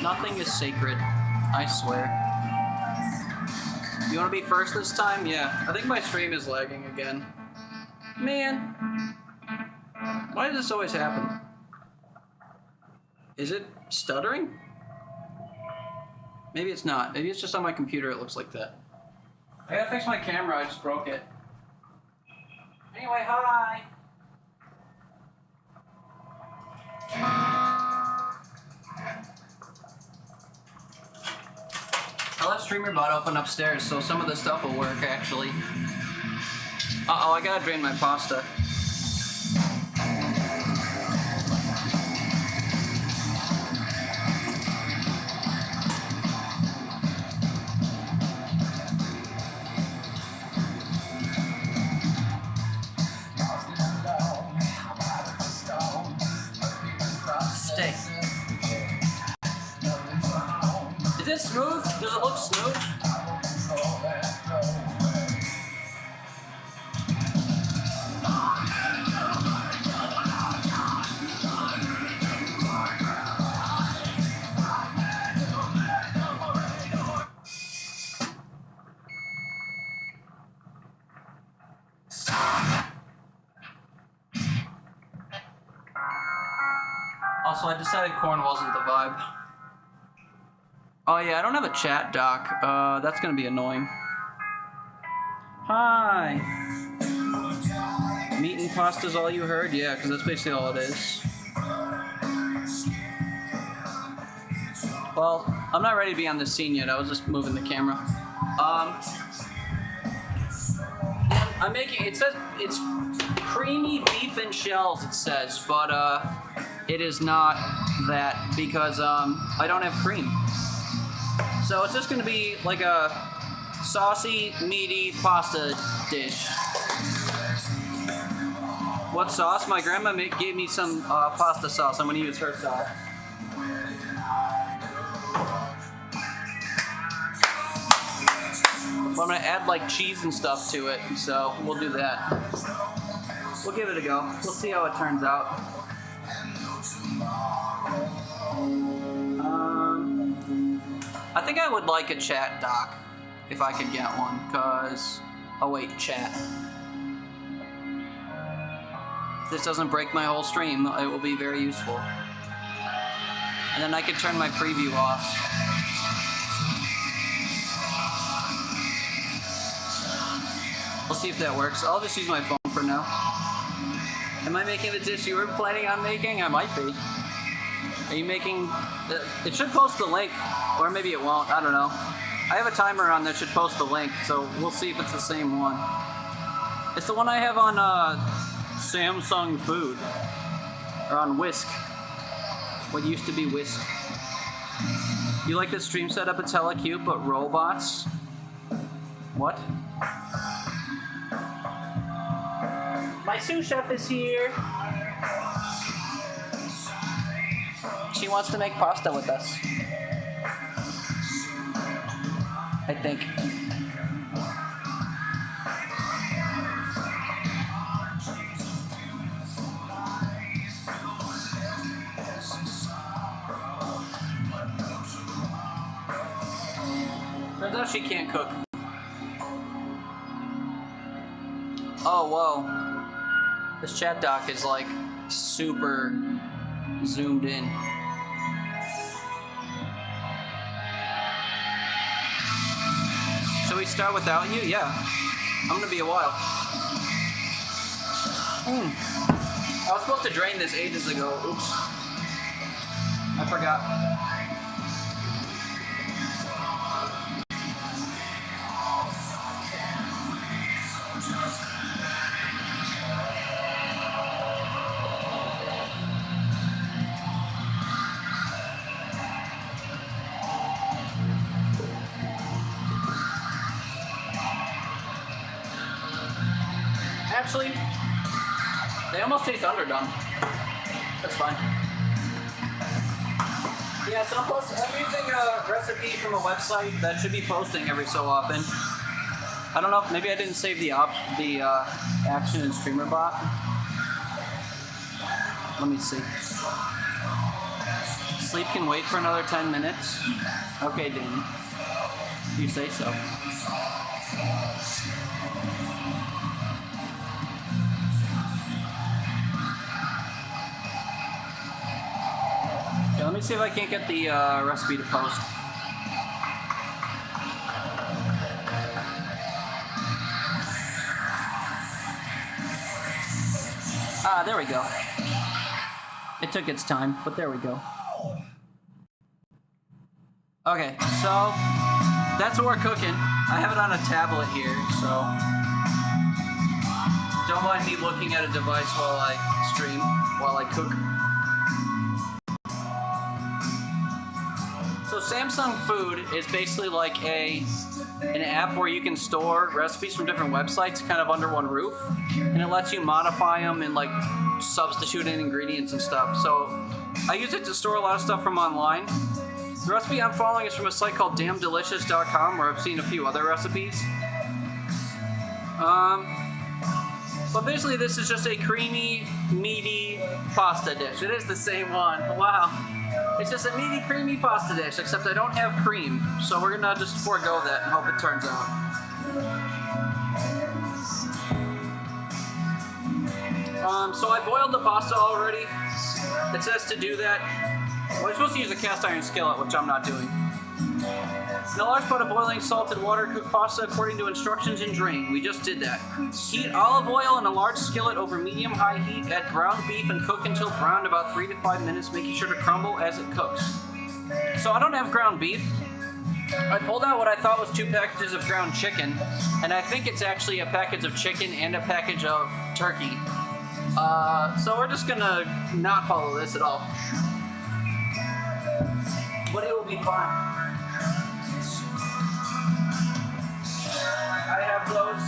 Nothing is sacred, I swear. You want to be first this time? Yeah. I think my stream is lagging again. Man. Why does this always happen? Is it stuttering? Maybe it's not. Maybe it's just on my computer it looks like that. I gotta fix my camera, I just broke it. Anyway, hi! I left StreamerBot open upstairs, so some of the stuff will work, actually. Uh-oh, I gotta drain my pasta. Stay. Is it smooth? Does it look smooth? Also, I decided corn wasn't the vibe. Oh yeah, I don't have a chat doc. That's gonna be annoying. Hi! Meat and pasta's all you heard? Yeah, because that's basically all it is. Well, I'm not ready to be on this scene yet. I was just moving the camera. I'm making, it says, it's creamy beef and shells, it says, but, it is not that because, I don't have cream. So it's just gonna be like a saucy, meaty pasta dish. What sauce? My grandma gave me some pasta sauce. I'm gonna use her sauce. Well, I'm gonna add like cheese and stuff to it, so we'll do that. We'll give it a go. We'll see how it turns out. I think I would like a chat doc if I could get one, cause oh wait, chat. If this doesn't break my whole stream, it will be very useful. And then I could turn my preview off. We'll see if that works. I'll just use my phone for now. Am I making the dish you were planning on making? I might be. Are you making... it should post the link, or maybe it won't. I don't know. I have a timer on that should post the link, so we'll see if it's the same one. It's the one I have on Samsung Food. Or on Whisk. What used to be Whisk. You like the stream setup? It's hella cute, but robots? What? My sous chef is here. She wants to make pasta with us. I think. Turns out she can't cook. Oh, whoa. This chat doc is like super zoomed in. Shall we start without you? Yeah. I'm gonna be a while. I was supposed to drain this ages ago. Oops. I forgot. Actually, they almost taste underdone. That's fine. Yeah, so I'm using a recipe from a website that should be posting every so often. I don't know, maybe I didn't save the action in StreamerBot. Let me see. Sleep can wait for another 10 minutes. Okay, Danny. You say so. Okay, let me see if I can't get the recipe to post. Ah, there we go. It took its time, but there we go. Okay, so that's what we're cooking. I have it on a tablet here, so don't mind me looking at a device while I stream, while I cook. So Samsung Food is basically like an app where you can store recipes from different websites kind of under one roof, and it lets you modify them and like substitute in ingredients and stuff. So I use it to store a lot of stuff from online. The recipe I'm following is from a site called damndelicious.com, where I've seen a few other recipes. But basically this is just a creamy, meaty pasta dish. It is the same one. Wow. It's just a meaty, creamy pasta dish, except I don't have cream. So we're gonna just forego that and hope it turns out. So I boiled the pasta already. It says to do that. Well, you're supposed to use a cast iron skillet, which I'm not doing. In a large pot of boiling salted water, cook pasta according to instructions and drain. We just did that. Heat olive oil in a large skillet over medium-high heat. Add ground beef and cook until browned about 3 to 5 minutes, making sure to crumble as it cooks. So I don't have ground beef. I pulled out what I thought was 2 packages of ground chicken, and I think it's actually a package of chicken and a package of turkey. So we're just gonna not follow this at all. But it will be fine. I have those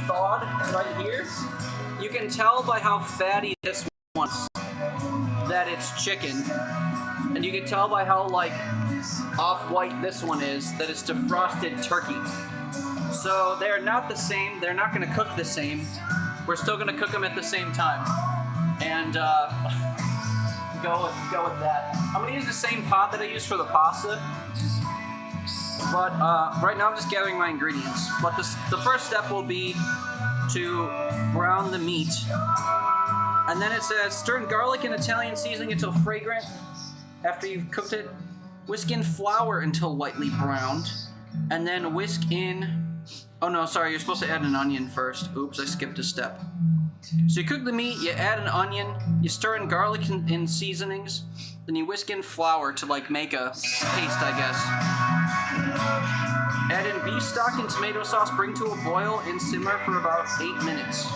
thawed right here. You can tell by how fatty this one is that it's chicken. And you can tell by how like off-white this one is that it's defrosted turkey. So they're not the same. They're not going to cook the same. We're still going to cook them at the same time. And go with that. I'm going to use the same pot that I used for the pasta. But right now I'm just gathering my ingredients. But the first step will be to brown the meat. And then it says, stir in garlic and Italian seasoning until fragrant. After you've cooked it, whisk in flour until lightly browned. And then whisk in... Oh no, sorry, you're supposed to add an onion first. Oops, I skipped a step. So you cook the meat, you add an onion, you stir in garlic and seasonings, then you whisk in flour to like make a paste, I guess. Add in beef stock and tomato sauce, bring to a boil and simmer for about 8 minutes.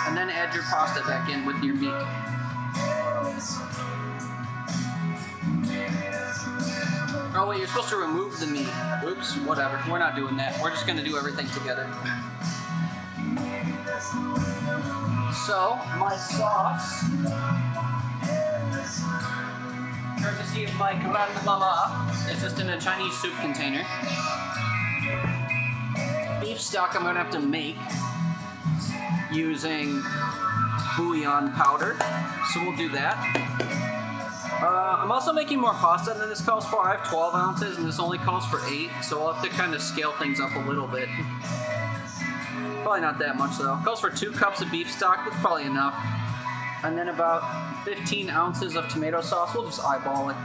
And then add your pasta back in with your meat. Oh wait, you're supposed to remove the meat. Oops, whatever. We're not doing that. We're just gonna do everything together. So, my sauce, courtesy of my grandmama, is just in a Chinese soup container. Beef stock I'm gonna have to make using bouillon powder, so we'll do that. I'm also making more pasta than this calls for. I have 12 ounces and this only calls for 8, so I'll have to kind of scale things up a little bit. Probably not that much though. Calls for 2 cups of beef stock, that's probably enough. And then about 15 ounces of tomato sauce. We'll just eyeball it.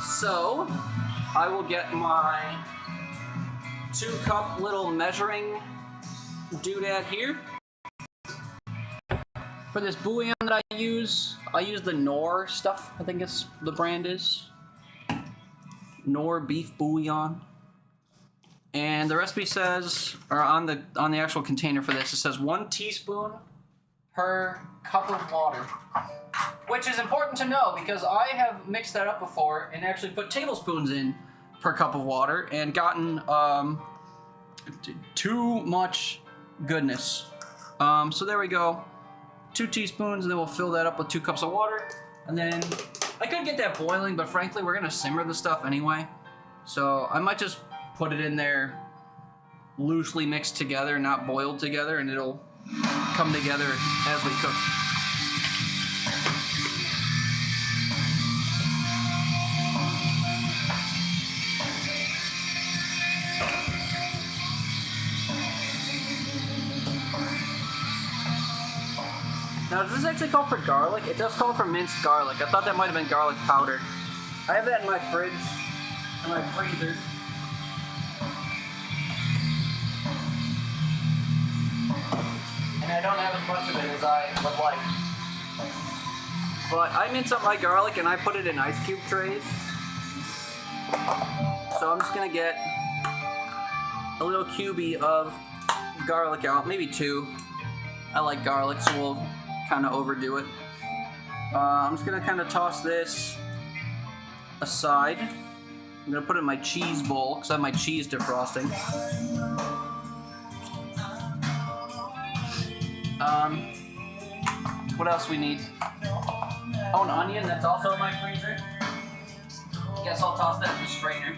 So, I will get my 2-cup little measuring doodad here. For this bouillon that I use the Knorr stuff, I think it's the brand is. Knorr beef bouillon. And the recipe says, or on the actual container for this, it says 1 teaspoon per cup of water. Which is important to know because I have mixed that up before and actually put tablespoons in per cup of water and gotten too much goodness. So there we go. 2 teaspoons, and then we'll fill that up with 2 cups of water. And then I could get that boiling, but frankly, we're gonna simmer the stuff anyway. So I might just put it in there loosely mixed together, not boiled together, and it'll come together as we cook. Now, does this actually call for garlic? It does call for minced garlic. I thought that might have been garlic powder. I have that in my fridge, in my freezer. And I don't have as much of it as I would like. But I mince up my garlic and I put it in ice cube trays. So I'm just gonna get a little cubie of garlic out, maybe 2. I like garlic, so we'll kind of overdo it. I'm just gonna kind of toss this aside. I'm gonna put it in my cheese bowl because I have my cheese defrosting. What else we need? Oh, an onion that's also in my freezer. Guess I'll toss that in the strainer.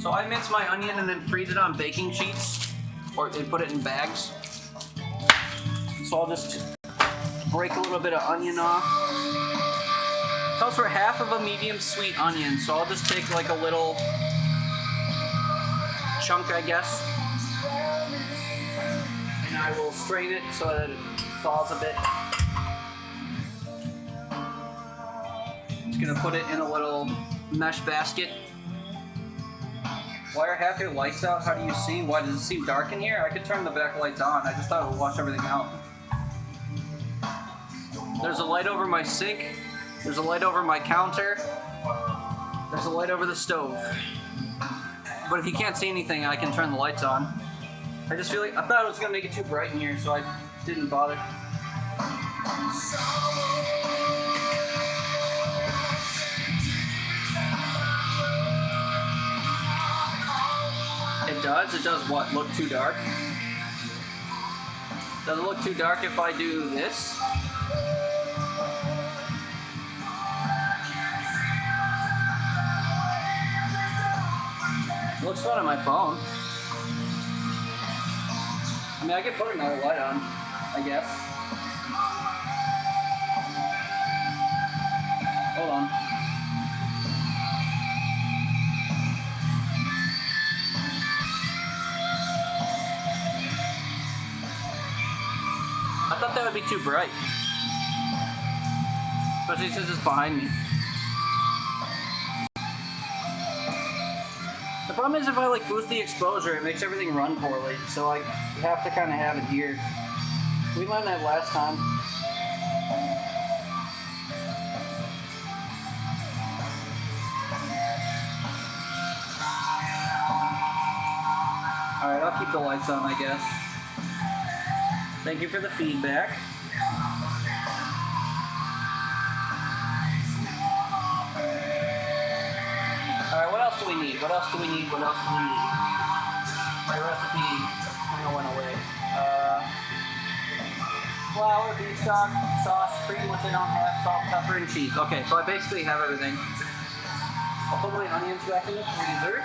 So I mince my onion and then freeze it on baking sheets, or put it in bags. So I'll just break a little bit of onion off. It calls for half of a medium sweet onion, so I'll just take like a little chunk, I guess. And I will strain it so that it thaws a bit. Just gonna put it in a little mesh basket. Why are half your lights out? How do you see? Why does it seem dark in here? I could turn the back lights on. I just thought it would wash everything out. There's a light over my sink. There's a light over my counter. There's a light over the stove. But if you can't see anything, I can turn the lights on. I just feel like I thought it was gonna make it too bright in here, so I didn't bother. It does? It does what? Look too dark? Does it look too dark if I do this? It looks fun on my phone. I mean, I could put another light on, I guess. Hold on. I thought that would be too bright. Especially since it's behind me. The problem is if I like boost the exposure, it makes everything run poorly. So I have to kind of have it here. We learned that last time. Alright, I'll keep the lights on, I guess. Thank you for the feedback. Alright, what else do we need? What else do we need? What else do we need? My recipe kind of went away. Flour, beef stock, sauce, cream, which I don't have, salt, pepper, and cheese. Okay, so I basically have everything. I'll put my onions back in the freezer.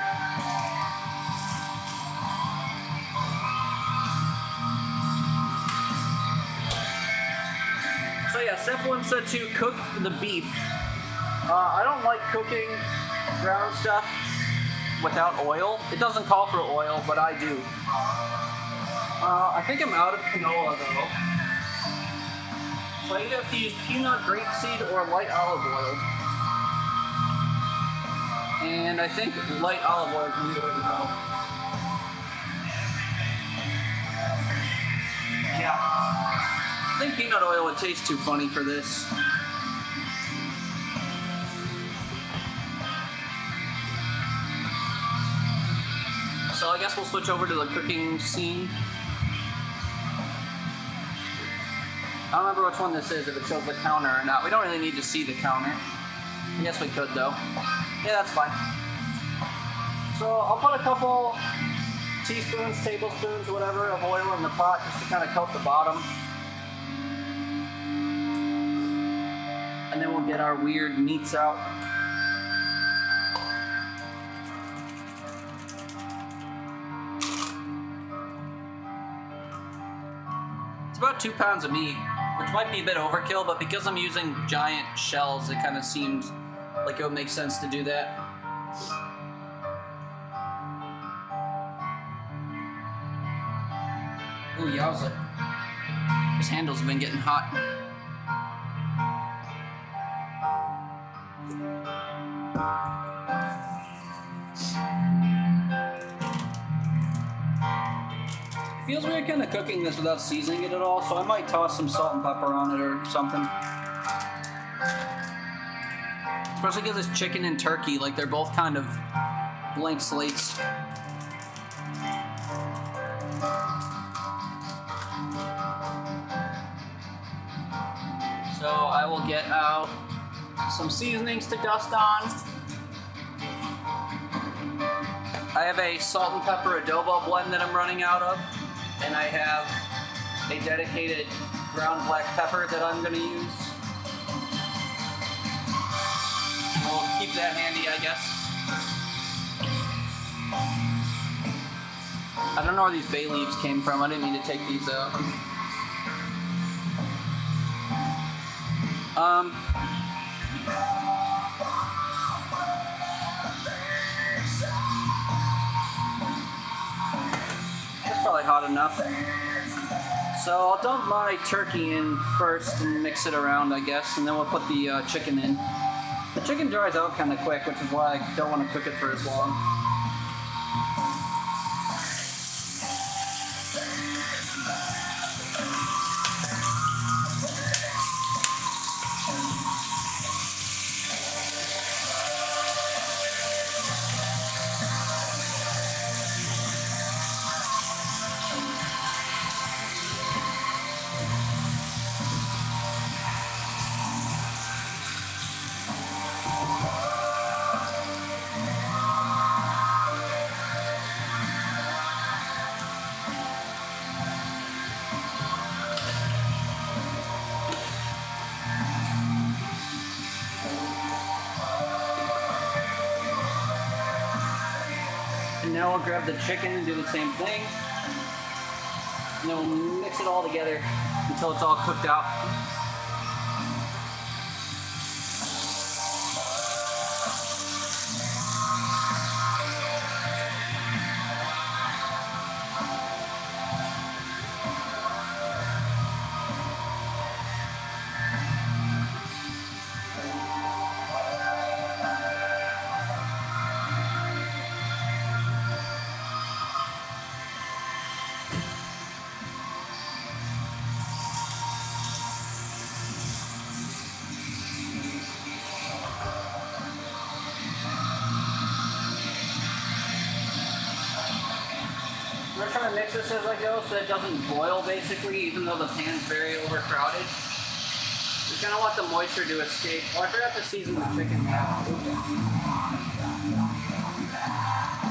So yeah, step 1 said to cook the beef. I don't like cooking ground stuff without oil. It doesn't call for oil, but I do. I think I'm out of canola though. So I either have to use peanut, grapeseed, or light olive oil. And I think light olive oil can be the way to go. Yeah. I think peanut oil would taste too funny for this. So I guess we'll switch over to the cooking scene. I don't remember which one this is, if it shows the counter or not. We don't really need to see the counter. I guess we could though. Yeah, that's fine. So I'll put a couple teaspoons, tablespoons, whatever, of oil in the pot just to kind of coat the bottom. And then we'll get our weird meats out. It's about 2 pounds of meat, which might be a bit overkill, but because I'm using giant shells, it kind of seemed like it would make sense to do that. Ooh, yowza. His handles have been getting hot. It feels weird kind of cooking this without seasoning it at all, so I might toss some salt and pepper on it or something. Especially because it's chicken and turkey, like they're both kind of blank slates. So I will get out some seasonings to dust on. I have a salt and pepper adobo blend that I'm running out of, and I have a dedicated ground black pepper that I'm going to use. We'll keep that handy, I guess. I don't know where these bay leaves came from. I didn't mean to take these out. That's probably hot enough. So I'll dump my turkey in first and mix it around, I guess, and then we'll put the chicken in. The chicken dries out kind of quick, which is why I don't want to cook it for as long. And now we'll grab the chicken and do the same thing. And then we'll mix it all together until it's all cooked out. I'm trying to mix this as I go so it doesn't boil basically, even though the pan's very overcrowded. Just kind of want the moisture to escape. Oh, I forgot to season the chicken now.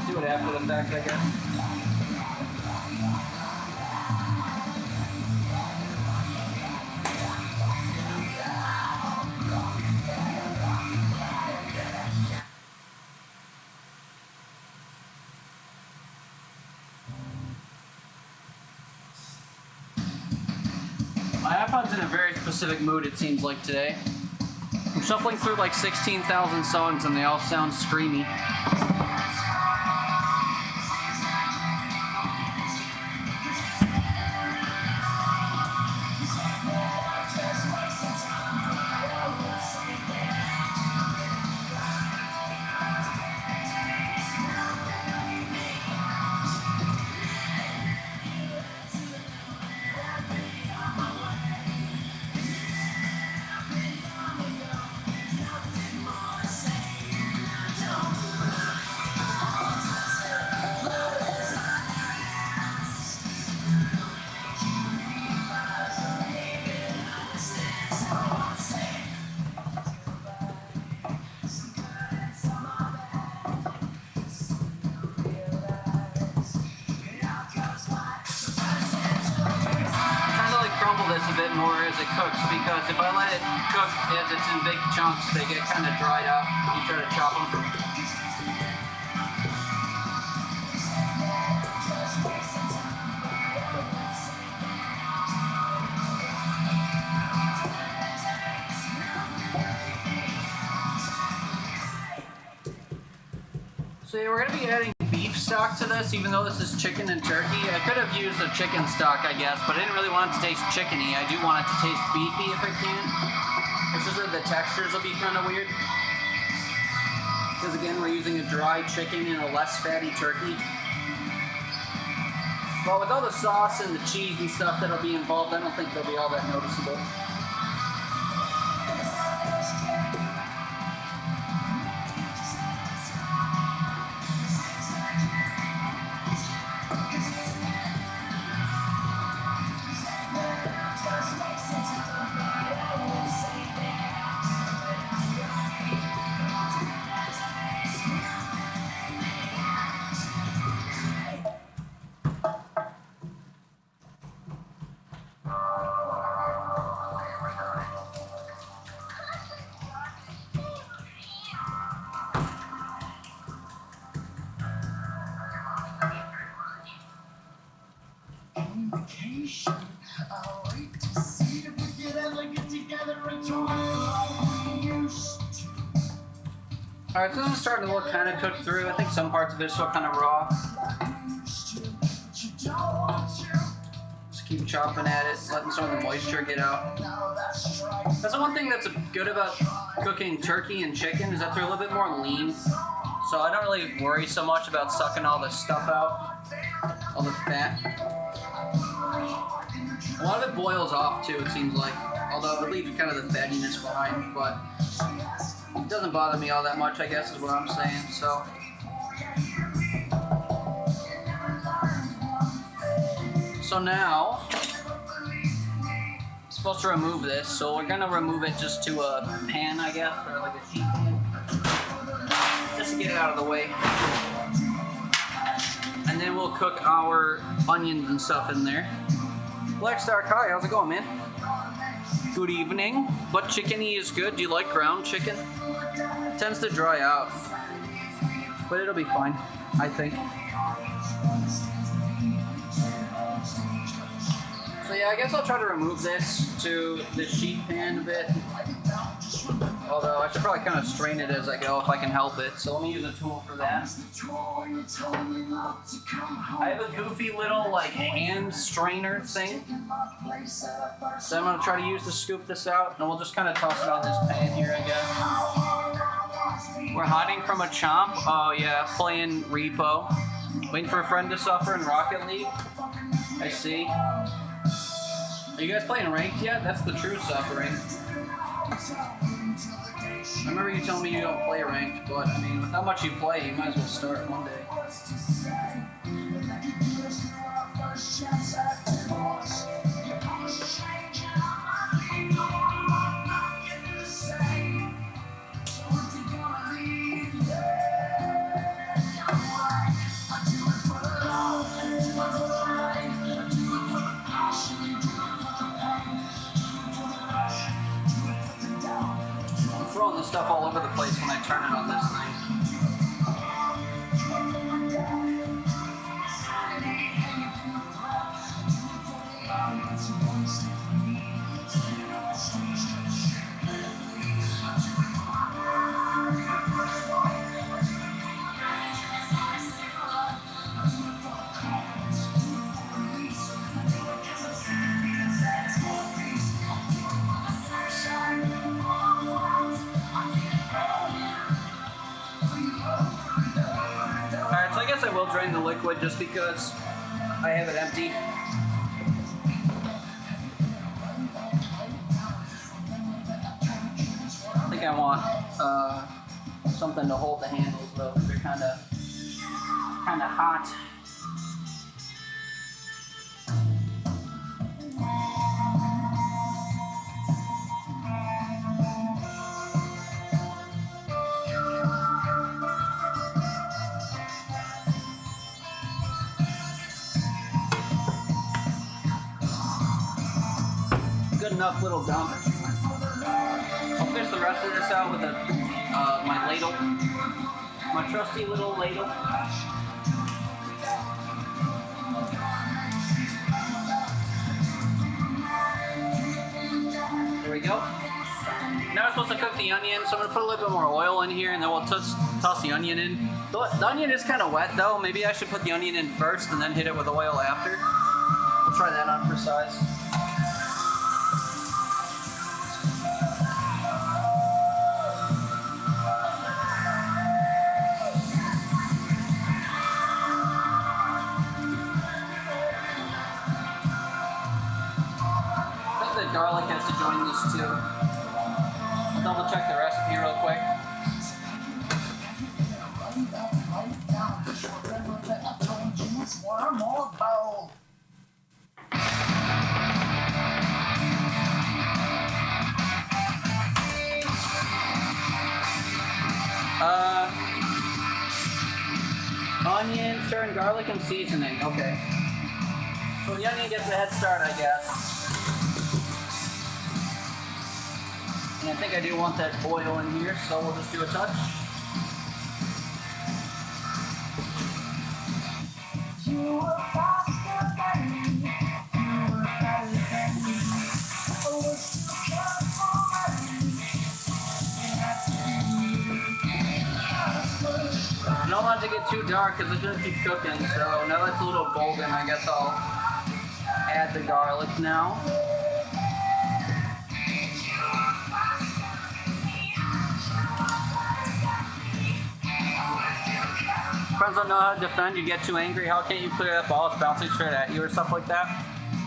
Do it after the fact, I guess. My iPod's in a very specific mood, it seems like, today. I'm shuffling through like 16,000 songs and they all sound screamy. This a bit more as it cooks, because if I let it cook as it's in big chunks, they get kind of dried out when you try to chop them. So yeah, we're going to be adding beef beef stock to this, even though this is chicken and turkey. I could have used a chicken stock, I guess, but I didn't really want it to taste chickeny. I do want it to taste beefy if I can. It's just that the textures will be kind of weird. Because again, we're using a dry chicken and a less fatty turkey. But with all the sauce and the cheese and stuff that'll be involved, I don't think they'll be all that noticeable. Alright, so this is starting to look kind of cooked through. I think some parts of it are still kind of raw. Just keep chopping at it, letting some of the moisture get out. That's the one thing that's good about cooking turkey and chicken, is that they're a little bit more lean. So I don't really worry so much about sucking all the stuff out, all the fat. A lot of it boils off too, it seems like. Although it leaves kind of the fattiness behind, but it doesn't bother me all that much, I guess, is what I'm saying. So now, I'm supposed to remove this, so we're gonna remove it just to a pan, I guess, or like a sheet pan, just to get it out of the way. And then we'll cook our onions and stuff in there. Black Star Kai, how's it going, man? Good evening. But chickeny is good. Do you like ground chicken? It tends to dry out, but it'll be fine, I think. So yeah, I guess I'll try to remove this to the sheet pan a bit. Although I should probably kind of strain it as I go if I can help it. So let me use a tool for that. I have a goofy little like hand strainer thing. So I'm going to try to use to scoop this out, and we'll just kind of toss it on this pan here, I guess. We're hiding from a chomp. Oh yeah, playing Repo. Waiting for a friend to suffer in Rocket League. I see. Are you guys playing ranked yet? That's the true suffering. I remember you telling me you don't play ranked, but I mean, with how much you play, you might as well start one day. Throwing this stuff all over the place when I turn it on this thing. I will drain the liquid just because I have it empty. I think I want something to hold the handles though, because they're kind of hot. Good enough little dump. I'll fish the rest of this out with my ladle, my trusty little ladle. There we go. Now we're supposed to cook the onion, so I'm gonna put a little bit more oil in here, and then we'll toss the onion in. The onion is kind of wet though. Maybe I should put the onion in first and then hit it with oil after. We'll try that on for size. I think the garlic has to join this too. I'll double check the recipe real quick. Onion, stir, garlic, and seasoning. Okay. So the onion gets a head start, I guess. And I think I do want that oil in here, so we'll just do a touch. I don't want it to get too dark because it's going to keep cooking, so now that's a little golden, I guess I'll add the garlic now. Friends don't know how to defend, you get too angry, how can't you clear that ball? It's bouncing straight at you or stuff like that?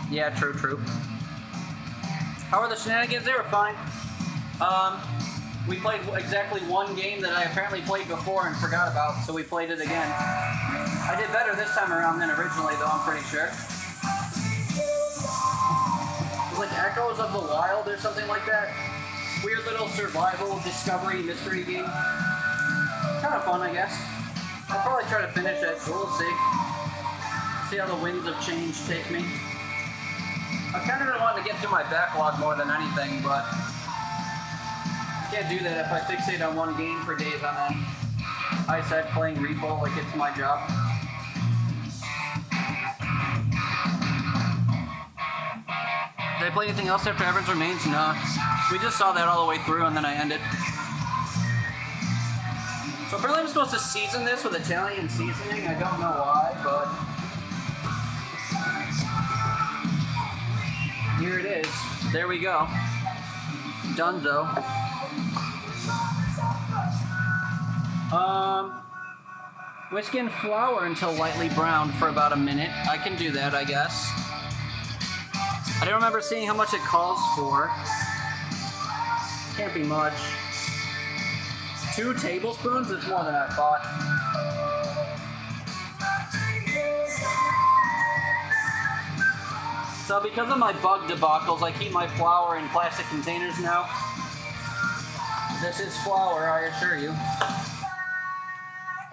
Yeah, true. How are the shenanigans? They were fine. We played exactly one game that I apparently played before and forgot about, so we played it again. I did better this time around than originally, though, I'm pretty sure. It was like Echoes of the Wild or something like that. Weird little survival, discovery, mystery game. Kind of fun, I guess. I'll probably try to finish it, but we'll see. See how the winds of change take me. I kind of been wanting to get through my backlog more than anything, but I can't do that if I fixate on one game for days on end. I said playing Repo like it's my job. Did I play anything else after Evans Remains? No. We just saw that all the way through and then I ended. So apparently I'm supposed to season this with Italian seasoning. I don't know why, but here it is. There we go. Dunzo. Whisk in flour until lightly browned for about a minute. I can do that, I guess. I don't remember seeing how much it calls for. Can't be much. 2 tablespoons? It's more than I thought. So because of my bug debacles, I keep my flour in plastic containers now. This is flour, I assure you.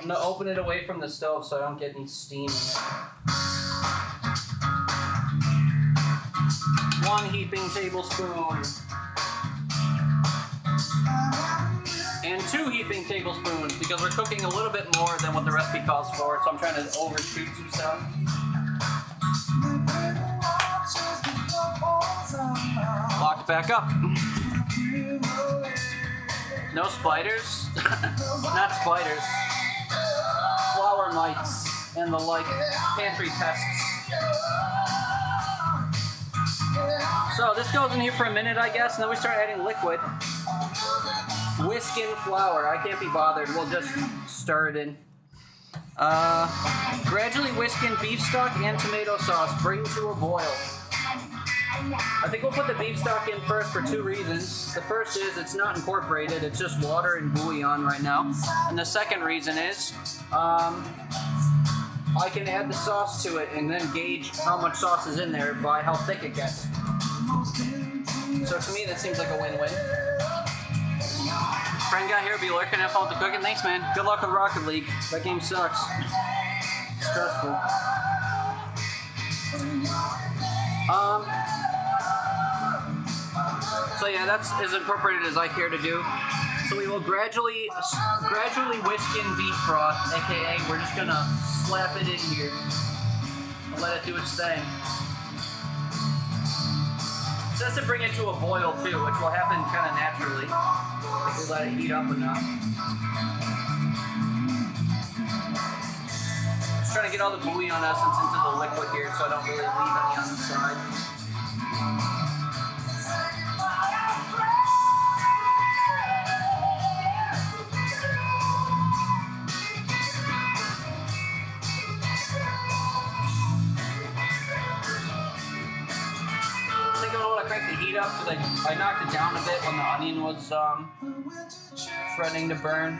I'm gonna open it away from the stove so I don't get any steam in it. 1 heaping tablespoon. And 2 heaping tablespoons because we're cooking a little bit more than what the recipe calls for, so I'm trying to overshoot some stuff. Locked back up. No spiders? Not spiders. Flower mites and the like pantry pests. So this goes in here for a minute, I guess, and then we start adding liquid. Whisk in flour. I can't be bothered. We'll just stir it in. Gradually whisk in beef stock and tomato sauce. Bring to a boil. I think we'll put the beef stock in first for 2 reasons. The first is it's not incorporated. It's just water and bouillon right now. And the second reason is I can add the sauce to it and then gauge how much sauce is in there by how thick it gets. So to me, that seems like a win-win. Friend got here, be lurking, have fun with the cooking. Thanks, man. Good luck with Rocket League. That game sucks. Stressful. So yeah, that's as incorporated as I care to do. So we will gradually whisk in beef broth, aka we're just gonna slap it in here and let it do its thing. says to bring it to a boil too, which will happen kind of naturally if we let it heat up enough. Just trying to get all the bouillon essence into the liquid here so I don't really leave any on the side. Up so that I knocked it down a bit when the onion was threatening to burn.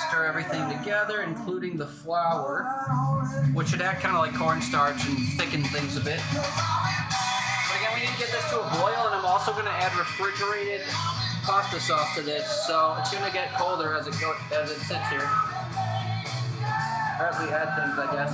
Stir everything together, including the flour, which should act kind of like cornstarch and thicken things a bit. But again, we need to get this to a boil, and I'm also going to add refrigerated pasta sauce to this, so it's going to get colder as it sits here. Or as we add things, I guess.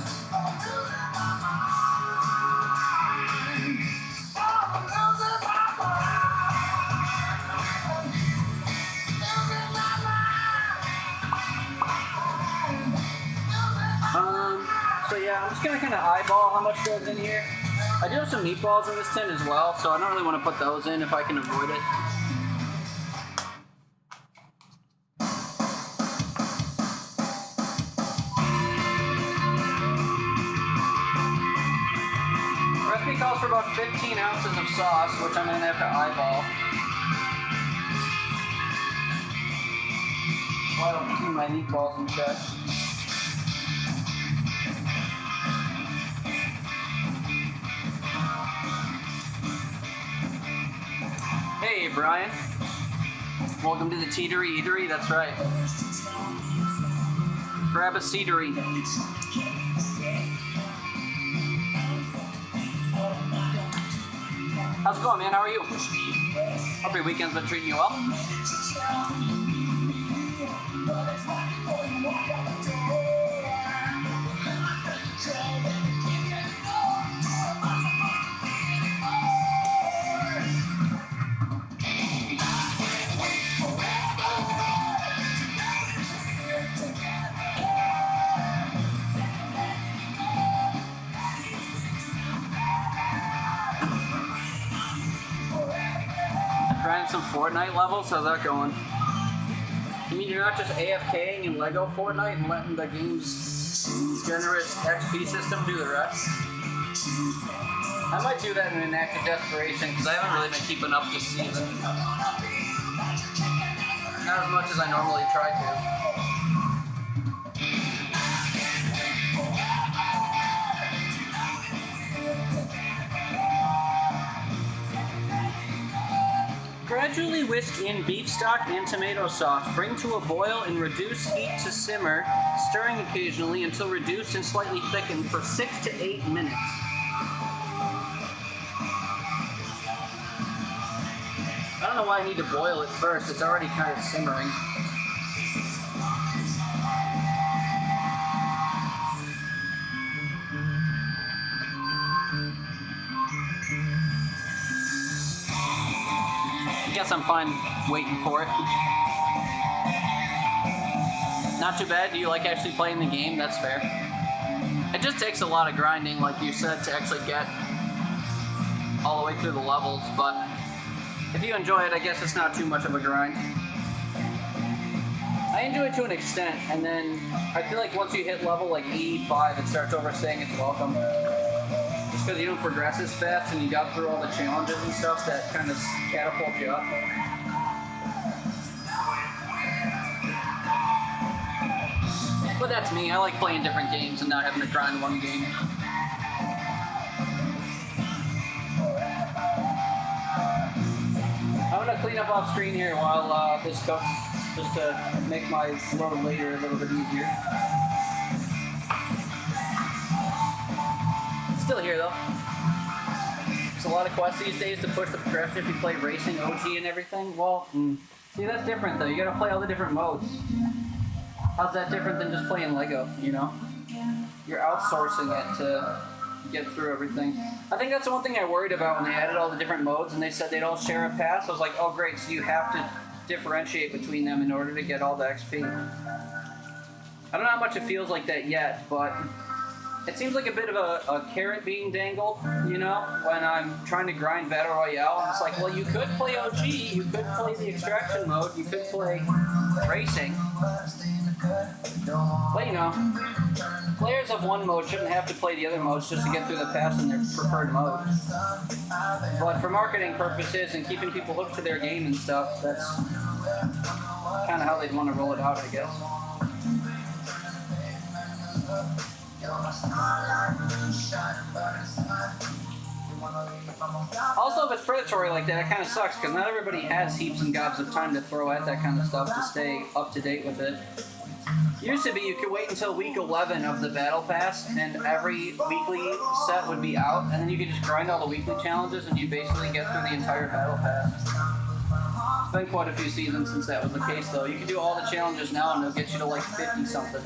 So yeah, I'm just gonna kind of eyeball how much goes in here. I do have some meatballs in this tin as well, so I don't really want to put those in if I can avoid it. Calls for about 15 ounces of sauce, which I'm going to have to eyeball. While I'm keeping my meatballs in check. Hey, Brian. Welcome to the Teetery Eatery, that's right. Grab a seedery. How's it going, man? How are you? Hope your weekend's been treating you well. Grinding some Fortnite levels? How's that going? You mean you're not just AFKing in LEGO Fortnite and letting the game's generous XP system do the rest? I might do that in an act of desperation because I haven't really been keeping up this season. Not as much as I normally try to. Gradually whisk in beef stock and tomato sauce. Bring to a boil and reduce heat to simmer, stirring occasionally until reduced and slightly thickened for 6 to 8 minutes. I don't know why I need to boil it first. It's already kind of simmering. I guess I'm fine waiting for it. Not too bad. Do you like actually playing the game? That's fair. It just takes a lot of grinding, like you said, to actually get all the way through the levels, but if you enjoy it, I guess it's not too much of a grind. I enjoy it to an extent, and then I feel like once you hit level like 85, it starts overstaying its welcome. Just because you don't progress as fast and you got through all the challenges and stuff that kind of catapult you up. But that's me. I like playing different games and not having to grind one game. I'm going to clean up off screen here while this cooks, just to make my load later a little bit easier. Still here though. There's a lot of quests these days to push the progression if you play racing, OG, and everything. Well, see, that's different though. You gotta play all the different modes. How's that different than just playing Lego, you know? You're outsourcing it to get through everything. I think that's the one thing I worried about when they added all the different modes and they said they'd all share a pass. I was like, oh great, so you have to differentiate between them in order to get all the XP. I I don't know how much it feels like that yet, but it seems like a bit of a carrot being dangled, you know, when I'm trying to grind Battle Royale. And it's like, well, you could play OG, you could play the extraction mode, you could play racing. But, you know, players of one mode shouldn't have to play the other modes just to get through the pass in their preferred mode. But for marketing purposes and keeping people hooked to their game and stuff, that's kind of how they'd want to roll it out, I guess. Also, if it's predatory like that, it kind of sucks because not everybody has heaps and gobs of time to throw at that kind of stuff to stay up to date with it. Used to be you could wait until week 11 of the battle pass and every weekly set would be out, and then you could just grind all the weekly challenges and you basically get through the entire battle pass. It's been quite a few seasons since that was the case though. You can do all the challenges now and they'll get you to like 50 something.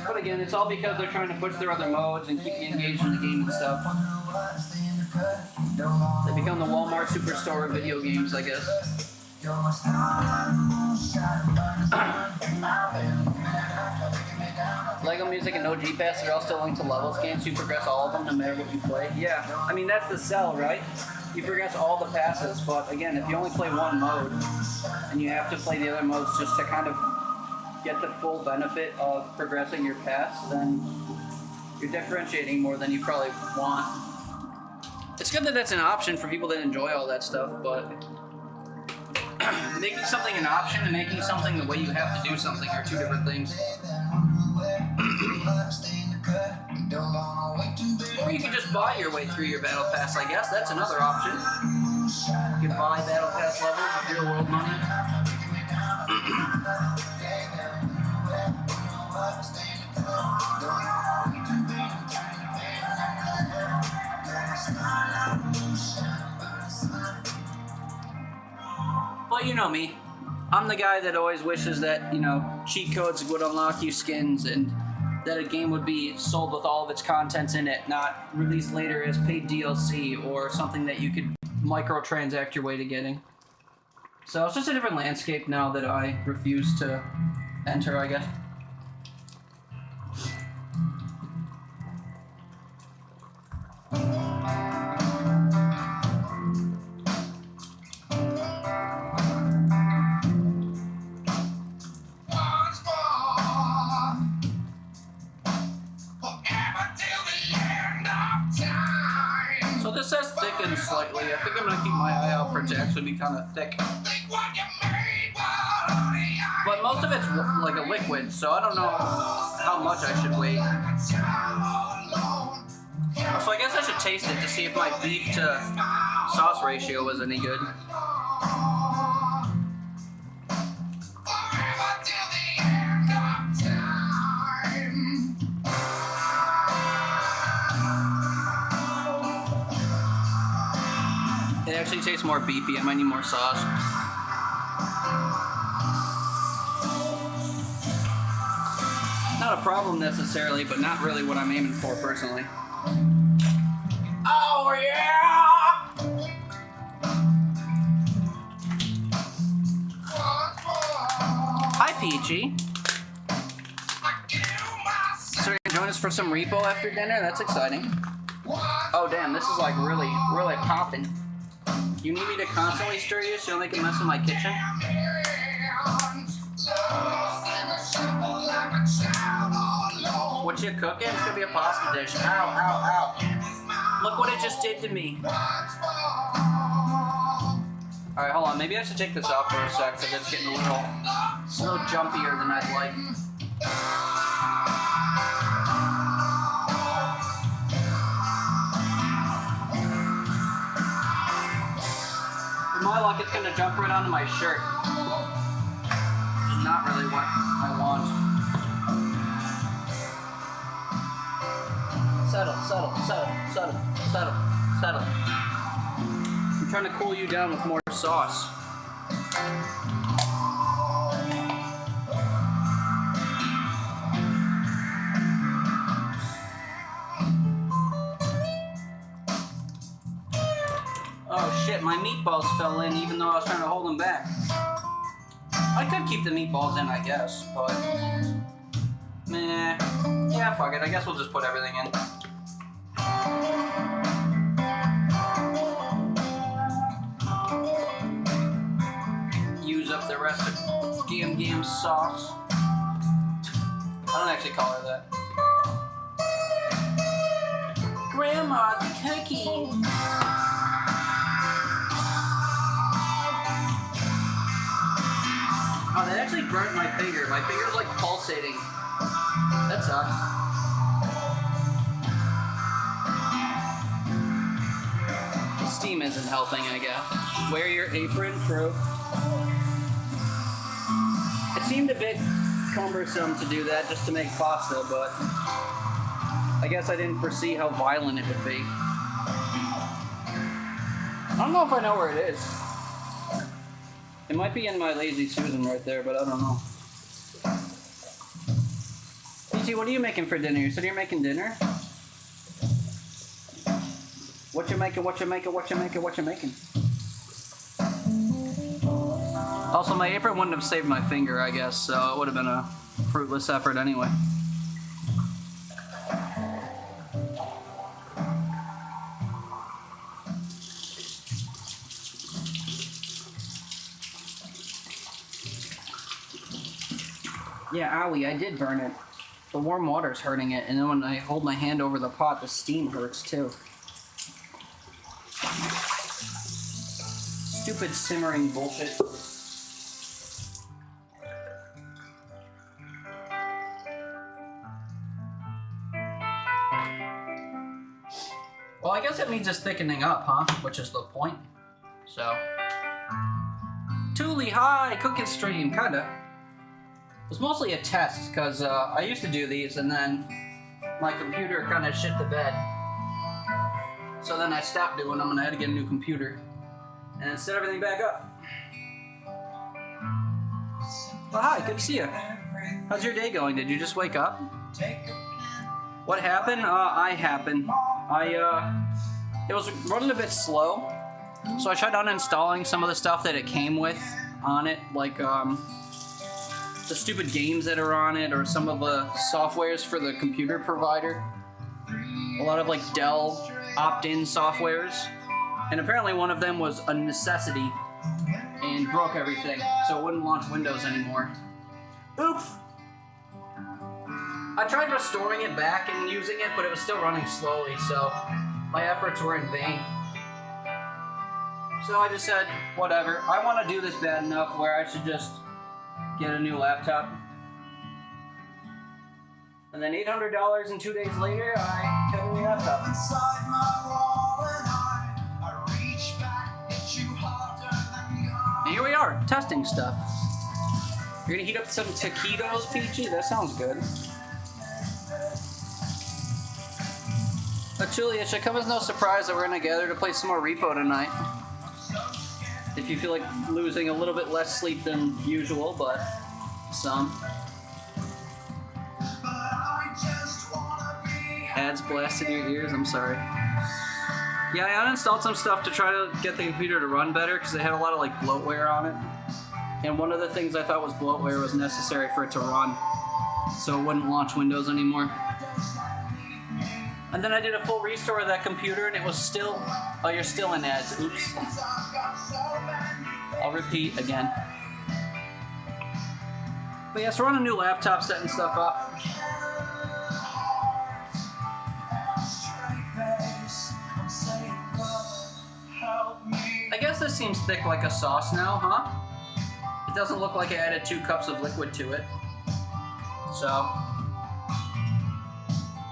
But again, it's all because they're trying to push their other modes and keep you engaged in the game and stuff. They become the Walmart superstore of video games, I guess. Lego Music and OG Pass are all still linked to levels games, so you progress all of them no matter what you play. Yeah, I mean that's the sell, right? You progress all the passes, but again, if you only play one mode and you have to play the other modes just to kind of get the full benefit of progressing your pass, then you're differentiating more than you probably want. It's good that that's an option for people that enjoy all that stuff, but making something an option and making something the way you have to do something are two different things. Or you can just buy your way through your battle pass, I guess. That's another option. You can buy battle pass levels with real world money. But you know me. I'm the guy that always wishes that, you know, cheat codes would unlock you skins and that a game would be sold with all of its contents in it, not released later as paid DLC or something that you could microtransact your way to getting. So it's just a different landscape now that I refuse to enter, I guess. So this says thicken slightly. I think I'm going to keep my eye out for it to actually be kind of thick. But most of it's like a liquid, so I don't know how much I should wait. So I guess I should taste it to see if my beef to sauce ratio was any good. It actually tastes more beefy. I might need more sauce. Not a problem necessarily, but not really what I'm aiming for personally. Oh yeah! Hi Peachy. So you're gonna join us for some repo after dinner? That's exciting. Oh damn, this is like really popping. You need me to constantly stir you so you'll make a mess in my kitchen? What you cooking? It's gonna be a pasta dish. Ow, ow, ow. Look what it just did to me. Alright, hold on. Maybe I should take this off for a sec because it's getting a little jumpier than I'd like. For my luck, it's going to jump right onto my shirt. Which is not really what I want. Settle. I'm trying to cool you down with more sauce. Oh shit, my meatballs fell in even though I was trying to hold them back. I could keep the meatballs in, I guess, but meh. Yeah, fuck it. I guess we'll just put everything in. Use up the rest of Gam sauce. I don't actually call her that. Grandma, the cookie. Oh, that actually burnt my finger. My finger's like pulsating. That sucks. The steam isn't helping, I guess. Wear your apron, true. It seemed a bit cumbersome to do that just to make pasta, but I guess I didn't foresee how violent it would be. I don't know if I know where it is. It might be in my Lazy Susan right there, but I don't know. Peachy, what are you making for dinner? You said you're making dinner? What you making, what you making, what you making, what you making? Also, my apron wouldn't have saved my finger, I guess, so it would have been a fruitless effort anyway. Yeah, owie, I did burn it. The warm water's hurting it, and then when I hold my hand over the pot, the steam hurts too. Stupid simmering bullshit. Well, I guess it means it's thickening up, huh? Which is the point. So. Thule, hi! Cooking stream, kinda. It was mostly a test, because I used to do these, and then my computer kind of shit the bed. So then I stopped doing them, and I had to get a new computer. And set everything back up. Well, hi, good to see you. How's your day going? Did you just wake up? What happened? It was running a bit slow, so I tried uninstalling some of the stuff that it came with on it, like the stupid games that are on it, or some of the softwares for the computer provider. A lot of like Dell opt-in softwares, and apparently one of them was a necessity and broke everything, so it wouldn't launch Windows anymore. Oops! I tried restoring it back and using it, but it was still running slowly, so my efforts were in vain. So I just said, whatever. I want to do this bad enough where I should just get a new laptop. And then $800 and 2 days later, I have a new laptop. And here we are, testing stuff. You're gonna heat up some taquitos, Peachy? That sounds good. But truly, it should come as no surprise that we're gonna gather to play some more Repo tonight. If you feel like losing a little bit less sleep than usual, but some. Ads blasted your ears, I'm sorry. Yeah, I uninstalled some stuff to try to get the computer to run better because it had a lot of like bloatware on it. And one of the things I thought was bloatware was necessary for it to run, so it wouldn't launch Windows anymore. And then I did a full restore of that computer and it was still... Oh, you're still in ads. Oops. I'll repeat again. But yeah, so we're on a new laptop setting stuff up. I guess this seems thick like a sauce now, huh? It doesn't look like I added 2 cups of liquid to it. So...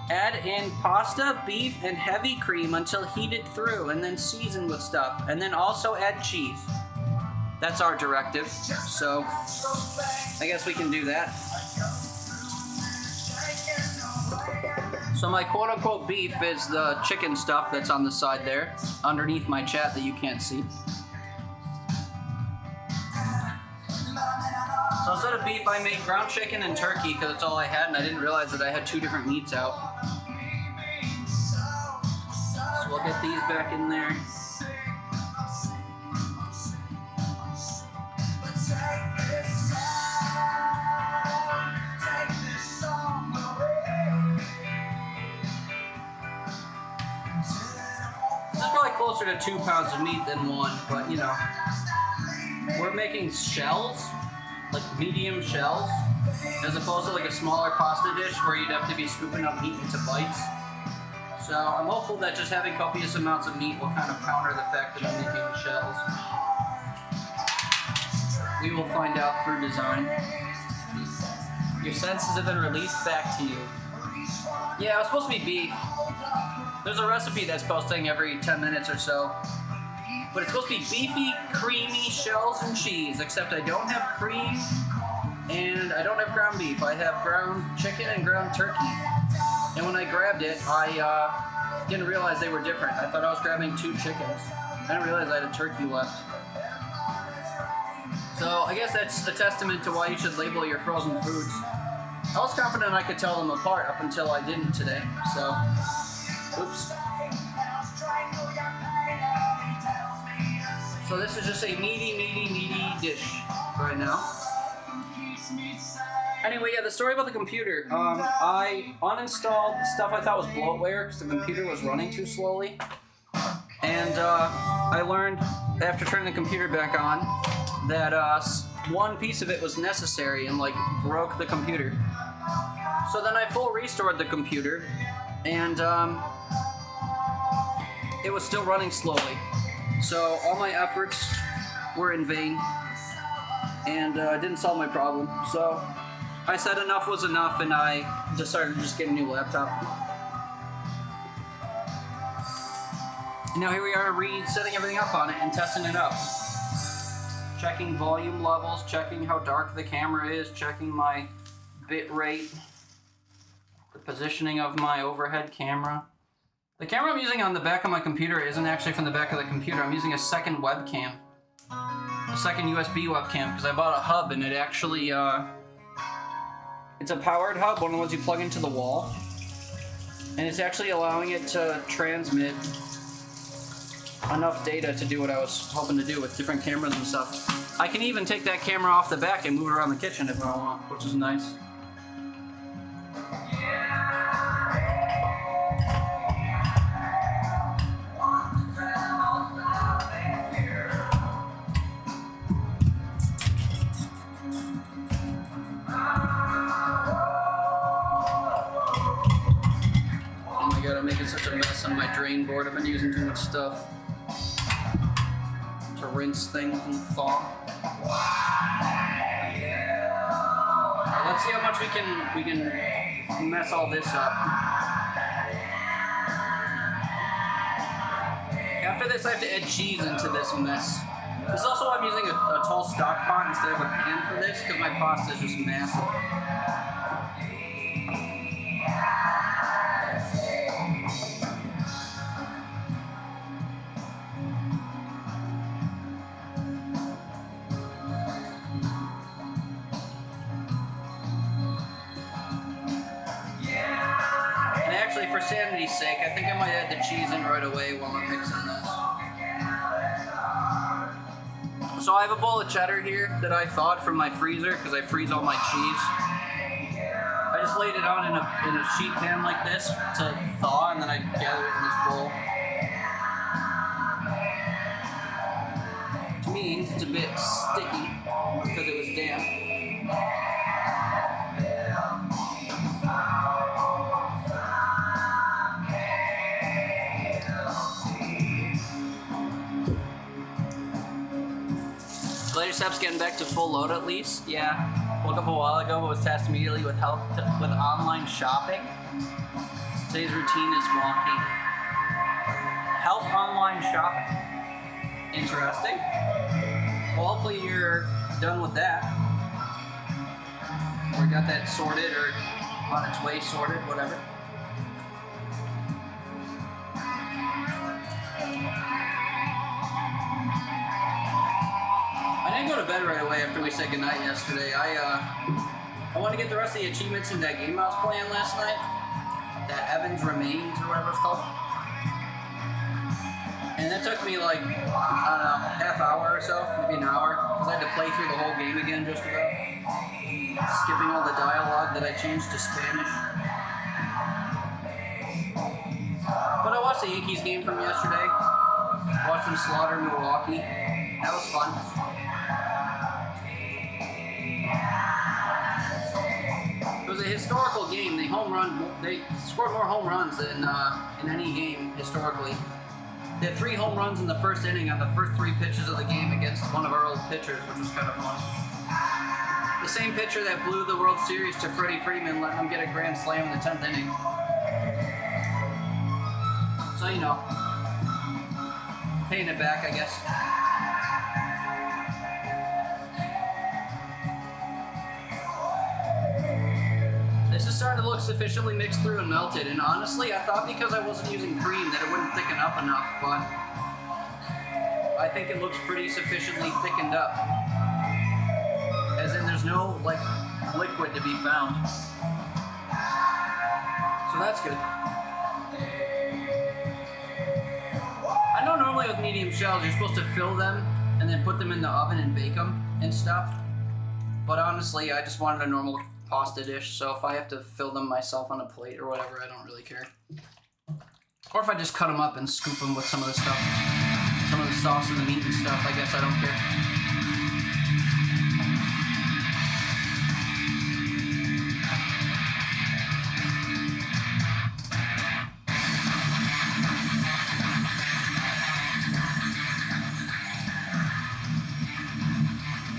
add in pasta, beef, and heavy cream until heated through, and then season with stuff. And then also add cheese. That's our directive, so I guess we can do that. So my quote-unquote beef is the chicken stuff that's on the side there, underneath my chat that you can't see. So instead of beef, I made ground chicken and turkey because it's all I had, and I didn't realize that I had 2 different meats out. So we'll get these back in there. closer to 2 pounds of meat than 1, but you know. We're making shells, like medium shells, as opposed to like a smaller pasta dish where you'd have to be scooping up meat into bites. So I'm hopeful that just having copious amounts of meat will kind of counter the fact that I'm making shells. We will find out through design. Your senses have been released back to you. Yeah, it was supposed to be beef. There's a recipe that's posting every 10 minutes or so. But it's supposed to be beefy, creamy shells and cheese, except I don't have cream and I don't have ground beef. I have ground chicken and ground turkey. And when I grabbed it, I didn't realize they were different. I thought I was grabbing 2 chickens. I didn't realize I had a turkey left. So I guess that's a testament to why you should label your frozen foods. I was confident I could tell them apart up until I didn't today, so oops. So this is just a meaty dish right now. Anyway, yeah, the story about the computer. I uninstalled stuff I thought was bloatware because the computer was running too slowly. And I learned after turning the computer back on that one piece of it was necessary and like broke the computer. So then I full restored the computer and it was still running slowly. So all my efforts were in vain and didn't solve my problem. So I said enough was enough and I decided to just get a new laptop. And now here we are setting everything up on it and testing it up. Checking volume levels, checking how dark the camera is, checking my bit rate, the positioning of my overhead camera. The camera I'm using on the back of my computer isn't actually from the back of the computer. I'm using a second webcam. A second USB webcam, because I bought a hub and it actually, it's a powered hub, one of the ones you plug into the wall. And it's actually allowing it to transmit enough data to do what I was hoping to do with different cameras and stuff. I can even take that camera off the back and move it around the kitchen if I want, which is nice. I'm making such a mess on my drain board. I've been using too much stuff to rinse things and thaw. Right, let's see how much we can mess all this up. After this, I have to add cheese into this mess. This is also why I'm using a tall stock pot instead of a pan for this, because my pasta is just massive. For sanity's sake, I think I might add the cheese in right away while I'm mixing this. So I have a bowl of cheddar here that I thawed from my freezer because I freeze all my cheese. I just laid it out in a sheet pan like this to thaw, and then I gather it in this bowl. To me, it's a bit sticky because it was damp. Later steps getting back to full load at least. Yeah, woke up a while ago but was tasked immediately with online shopping. Today's routine is wonky. Help online shopping. Interesting. Well, hopefully you're done with that. Or got that sorted or on its way sorted, whatever. I didn't go to bed right away after we said goodnight yesterday. I wanted to get the rest of the achievements in that game I was playing last night. That Evans Remains or whatever it's called. And that took me like, I don't know, half hour or so, maybe an hour. Because I had to play through the whole game again just about. Skipping all the dialogue that I changed to Spanish. But I watched the Yankees game from yesterday. Watched them slaughter Milwaukee. That was fun. It was a historical game. They scored more home runs than in any game historically. They had 3 home runs in the first inning on the first 3 pitches of the game against one of our old pitchers, which was kind of fun. The same pitcher that blew the World Series to Freddie Freeman, letting him get a grand slam in the 10th inning. So, you know, paying it back, I guess. This is starting to look sufficiently mixed through and melted, and honestly, I thought because I wasn't using cream that it wouldn't thicken up enough, but I think it looks pretty sufficiently thickened up. As in, there's no, like, liquid to be found. So that's good. I know normally with medium shells, you're supposed to fill them and then put them in the oven and bake them and stuff. But honestly, I just wanted a normal pasta dish, so if I have to fill them myself on a plate or whatever, I don't really care. Or if I just cut them up and scoop them with some of the stuff, some of the sauce and the meat and stuff, I guess I don't care.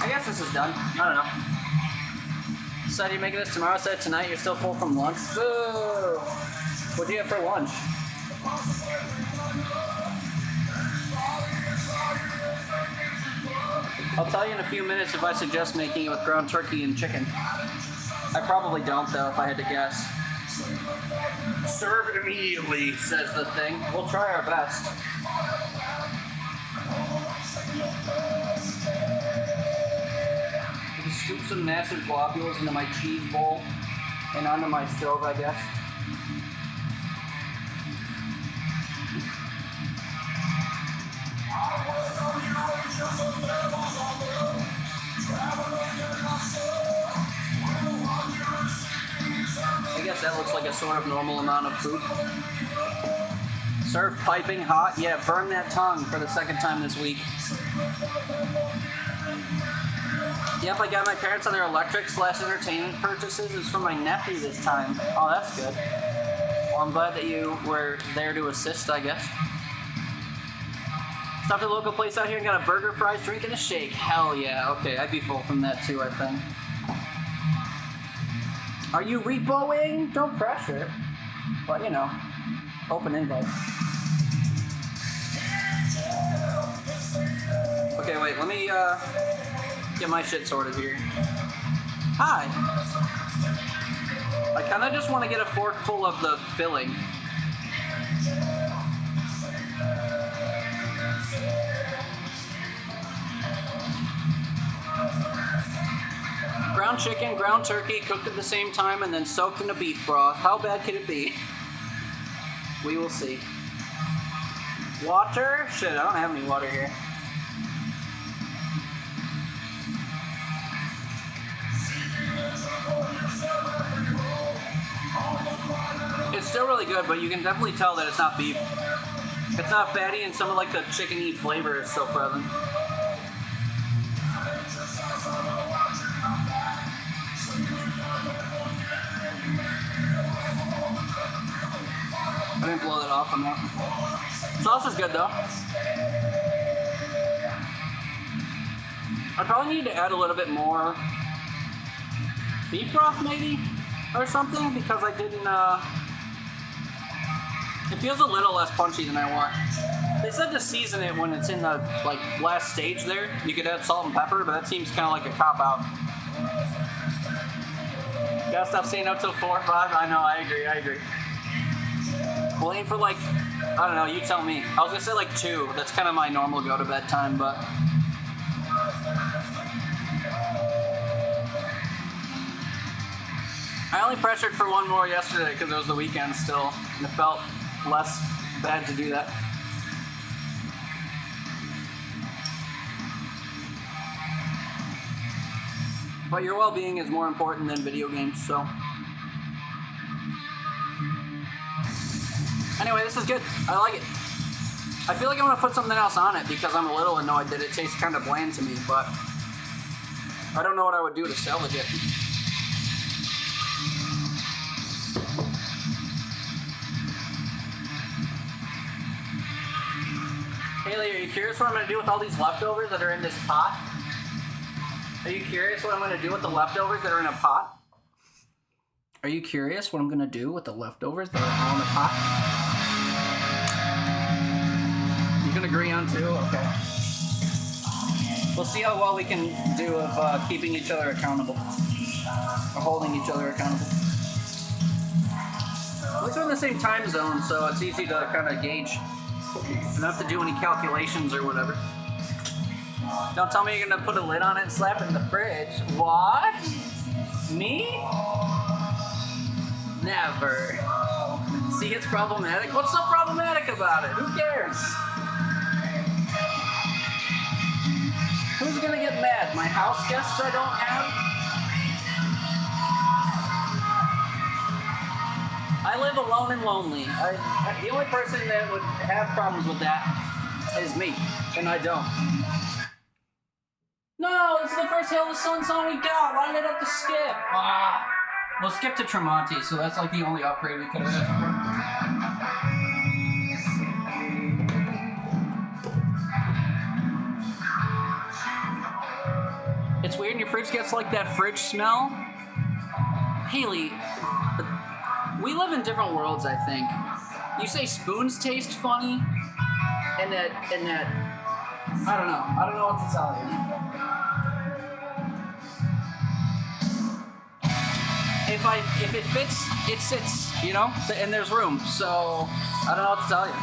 I guess this is done. I don't know. Said you're making this tomorrow, said tonight you're still full from lunch. Boo! What'd you have for lunch? I'll tell you in a few minutes if I suggest making it with ground turkey and chicken. I probably don't though, if I had to guess. Serve immediately, says the thing. We'll try our best. Scoop some massive globules into my cheese bowl and onto my stove, I guess. I guess that looks like a sort of normal amount of food. Serve piping hot. Yeah, burn that tongue for the 2nd time this week. Yep, I got my parents on their electric/entertainment purchases. It's from my nephew this time. Oh, that's good. Well, I'm glad that you were there to assist, I guess. Stopped at a local place out here and got a burger, fries, drink, and a shake. Hell yeah. Okay, I'd be full from that too, I think. Are you repoing? Don't pressure. But, you know, open invite. Okay, wait, let me, get my shit sorted here. Hi. I kind of just want to get a fork full of the filling. Ground chicken, ground turkey, cooked at the same time and then soaked in a beef broth. How bad could it be? We will see. Water? Shit, I don't have any water here. It's still really good, but you can definitely tell that it's not beef. It's not fatty, and some of like the chickeny flavor is so present. I didn't blow that off enough. Sauce is good though. I probably need to add a little bit more beef broth maybe, or something, because I didn't, it feels a little less punchy than I want. They said to season it when it's in the, like, last stage there. You could add salt and pepper, but that seems kind of like a cop-out. Gotta stop staying up till 4 or 5. I know, I agree. We'll aim for, like, I don't know, you tell me. I was gonna say, like, 2. That's kind of my normal go-to-bed time, but... I only pressured for 1 more yesterday because it was the weekend still, and it felt less bad to do that. But your well-being is more important than video games, so... Anyway, this is good. I like it. I feel like I'm gonna put something else on it because I'm a little annoyed that it tastes kind of bland to me, but I don't know what I would do to salvage it. Haley, are you curious what I'm gonna do with all these leftovers that are in this pot? Are you curious what I'm gonna do with the leftovers that are in a pot? Are you curious what I'm gonna do with the leftovers that are all in a pot? You can agree on two? Okay. We'll see how well we can do of keeping each other accountable. Or holding each other accountable. At least we're in the same time zone, so it's easy to kind of gauge. You don't have to do any calculations or whatever. Don't tell me you're gonna put a lid on it and slap it in the fridge. What? Me? Never. See, it's problematic. What's so problematic about it? Who cares? Who's gonna get mad? My house guests I don't have? I live alone and lonely. The only person that would have problems with that is me, and I don't. No, this is the first Hail the Sun song we got. Why did I have to skip? Ah. We'll skip to Tremonti, so that's like the only upgrade we could have had. It's weird, your fridge gets like that fridge smell. Haley, we live in different worlds, I think. You say spoons taste funny, and that, I don't know what to tell you. If it fits, it sits, you know, and there's room, so I don't know what to tell you.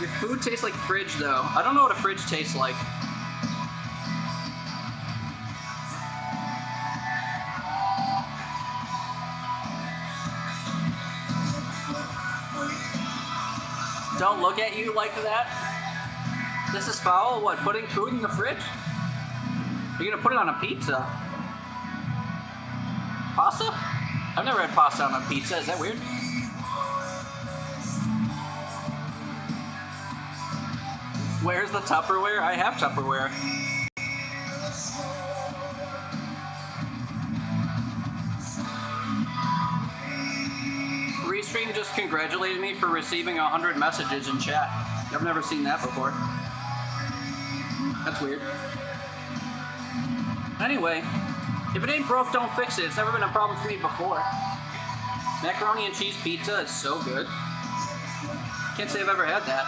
Your food tastes like fridge, though. I don't know what a fridge tastes like. Don't look at you like that. This is foul. What, putting food in the fridge? You're gonna put it on a pizza? Pasta? I've never had pasta on a pizza. Is that weird? Where's the Tupperware? I have Tupperware. Restream just congratulated me for receiving 100 messages in chat. I've never seen that before. That's weird. Anyway, if it ain't broke, don't fix it. It's never been a problem for me before. Macaroni and cheese pizza is so good. Can't say I've ever had that.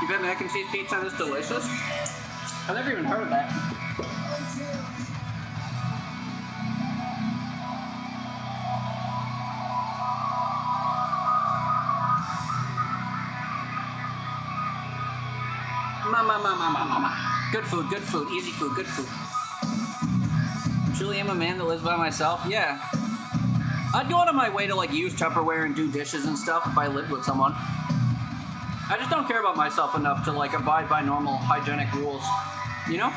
You've had mac and cheese pizza and it's delicious? I've never even heard of that. Good food, good food, easy food, good food. I truly am a man that lives by myself. Yeah. I'd go out of my way to like use Tupperware and do dishes and stuff if I lived with someone. I just don't care about myself enough to like abide by normal hygienic rules. You know?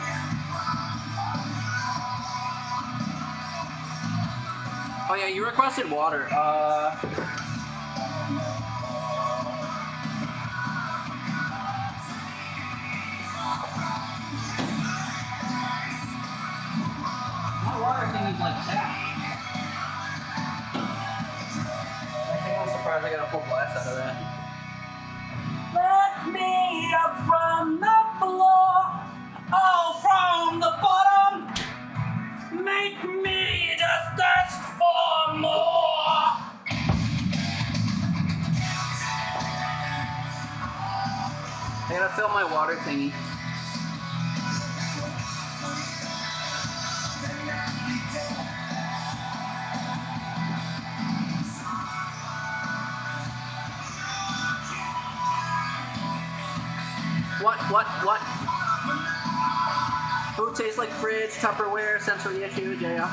Oh yeah, you requested water. Water thing is like that. I'm surprised I got a full glass out of that. Let me up from the floor, oh, from the bottom. Make me just thirst for more. I gotta fill my water thingy. What? Food tastes like fridge, Tupperware, sensory issues, yeah.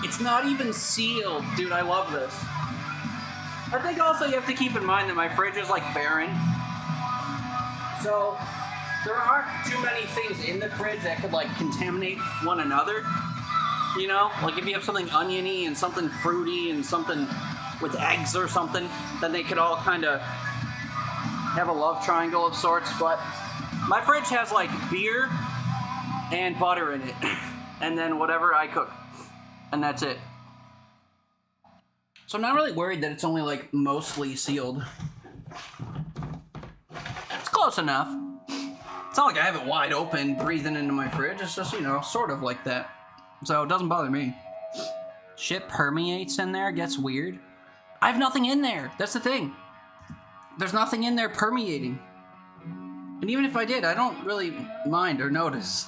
It's not even sealed. Dude, I love this. I think also you have to keep in mind that my fridge is like barren. So there aren't too many things in the fridge that could like contaminate one another. You know, like if you have something oniony and something fruity and something with eggs or something, then they could all kind of have a love triangle of sorts. But my fridge has like beer and butter in it, and then whatever I cook, and that's it. So I'm not really worried that it's only like mostly sealed. It's close enough. It's not like I have it wide open, breathing into my fridge. It's just, you know, sort of like that. So it doesn't bother me. Shit permeates in there, gets weird. I have nothing in there. That's the thing. There's nothing in there permeating. And even if I did, I don't really mind or notice.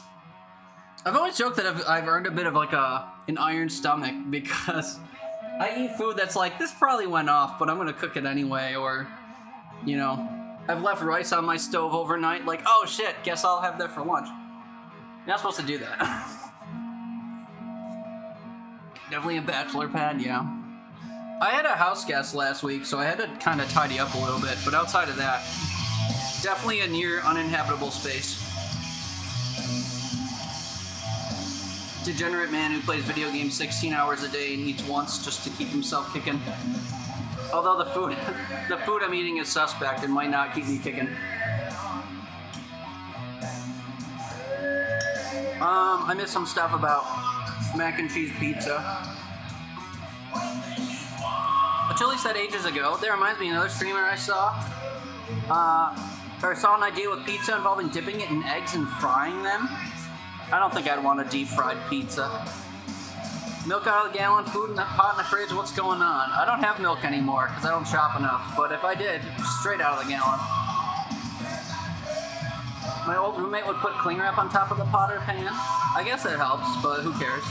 I've always joked that I've earned a bit of like an iron stomach because I eat food that's like, this probably went off, but I'm gonna cook it anyway. Or, you know, I've left rice on my stove overnight, like, oh shit, guess I'll have that for lunch. You're not supposed to do that. Definitely a bachelor pad, yeah. I had a house guest last week, so I had to kind of tidy up a little bit, but outside of that, definitely a near uninhabitable space. Degenerate man who plays video games 16 hours a day and eats once just to keep himself kicking. Although the food I'm eating is suspect and might not keep me kicking. I missed some stuff about mac and cheese pizza. Chili said ages ago, that reminds me of another streamer I saw. Or saw an idea with pizza involving dipping it in eggs and frying them. I don't think I'd want a deep fried pizza. Milk out of the gallon, food in the pot in the fridge, what's going on? I don't have milk anymore because I don't shop enough, but if I did, straight out of the gallon. My old roommate would put cling wrap on top of the pot or pan. I guess it helps, but who cares?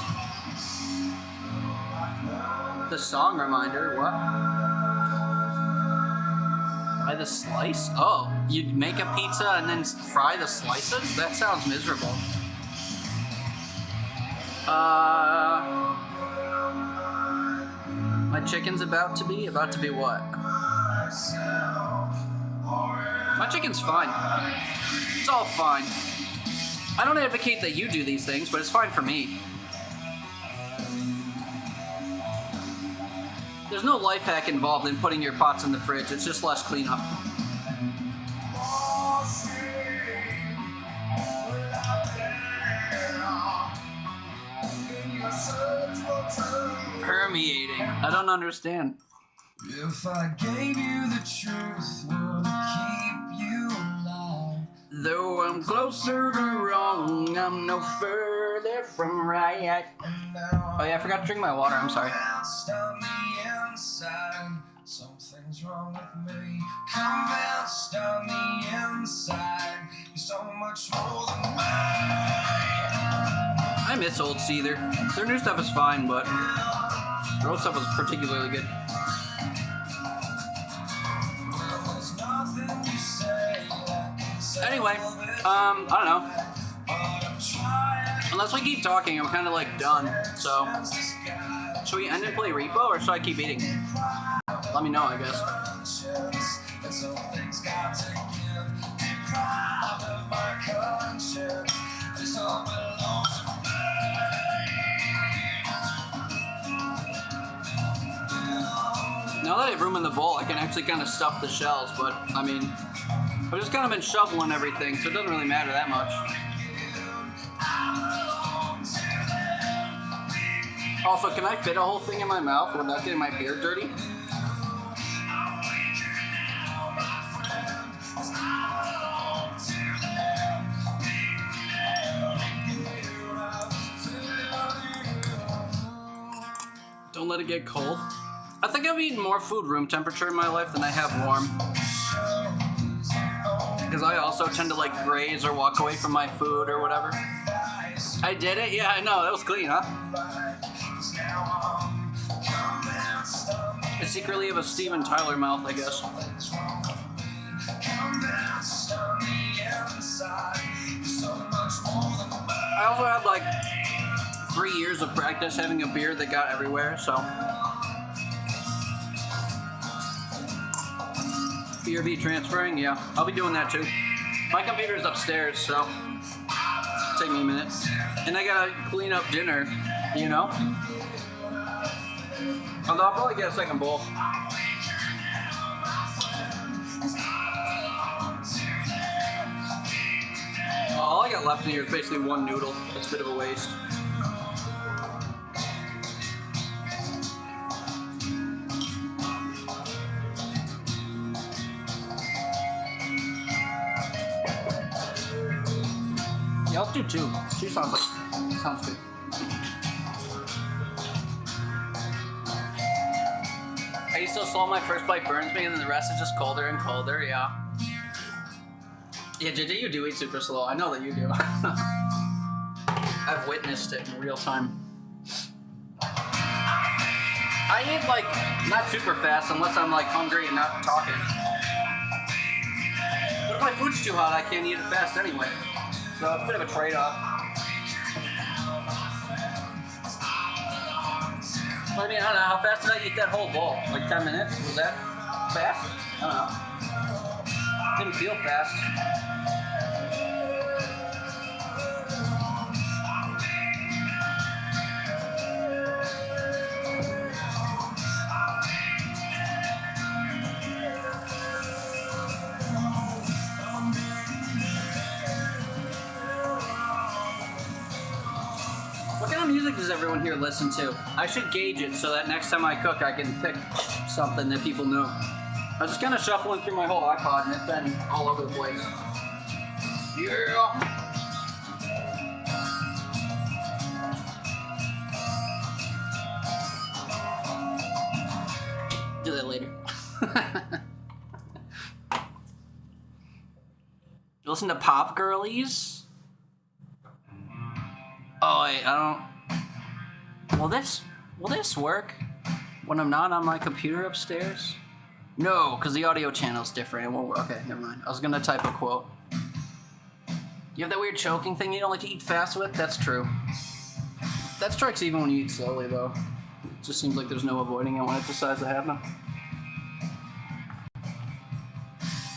The song reminder, what? By the slice? Oh, you'd make a pizza and then fry the slices? That sounds miserable. My chicken's about to be what? My chicken's fine. It's all fine. I don't advocate that you do these things, but it's fine for me. There's no life hack involved in putting your pots in the fridge. It's just less cleanup. Permeating. I don't understand. If I gave you the truth, would it keep you alive? Though I'm closer to wrong, I'm no further from right. Oh yeah, I forgot to drink my water. I'm sorry. Something's wrong with me. Convinced on the inside, you're so much more than mine. I miss old Seether. Their new stuff is fine, but their old stuff was particularly good. Anyway, I don't know. Unless we keep talking, I'm kind of like done. So, should we end and play Repo, or should I keep eating? Let me know, I guess. Now that I have room in the bowl, I can actually kind of stuff the shells, but, I mean, I've just kind of been shoveling everything, so it doesn't really matter that much. Also, can I fit a whole thing in my mouth without getting my beard dirty? Don't let it get cold. I think I've eaten more food room temperature in my life than I have warm. Because I also tend to like graze or walk away from my food or whatever. I did it? Yeah, I know. That was clean, huh? I secretly have a Steven Tyler mouth, I guess. I also had like 3 years of practice having a beard that got everywhere, so. BRB transferring, yeah, I'll be doing that too. My computer's upstairs, so it'll take me a minute. And I gotta clean up dinner, you know? Although I'll probably get a second bowl. All I got left in here is basically one noodle. It's a bit of a waste. Yeah, let's do two. Two sounds good. I used to slow my first bite burns me, and then the rest is just colder and colder. Yeah. Yeah, JJ, you do eat super slow. I know that you do. I've witnessed it in real time. I eat like not super fast unless I'm like hungry and not talking. But if my food's too hot, I can't eat it fast anyway. So it's a bit of a trade-off. But I mean, I don't know, how fast did I eat that whole bowl? Like 10 minutes? Was that fast? I don't know. Didn't feel fast. What kind of music does everyone here listen to? I should gauge it so that next time I cook I can pick something that people know. I was just kind of shuffling through my whole iPod and it's been all over the place. Yeah! Do that later. You listen to pop girlies? Oh wait, I don't... Will this work when I'm not on my computer upstairs? No, because the audio channel's different. It won't work. Okay, never mind. I was gonna type a quote. You have that weird choking thing you don't like to eat fast with? That's true. That strikes even when you eat slowly, though. It just seems like there's no avoiding it when it decides to happen.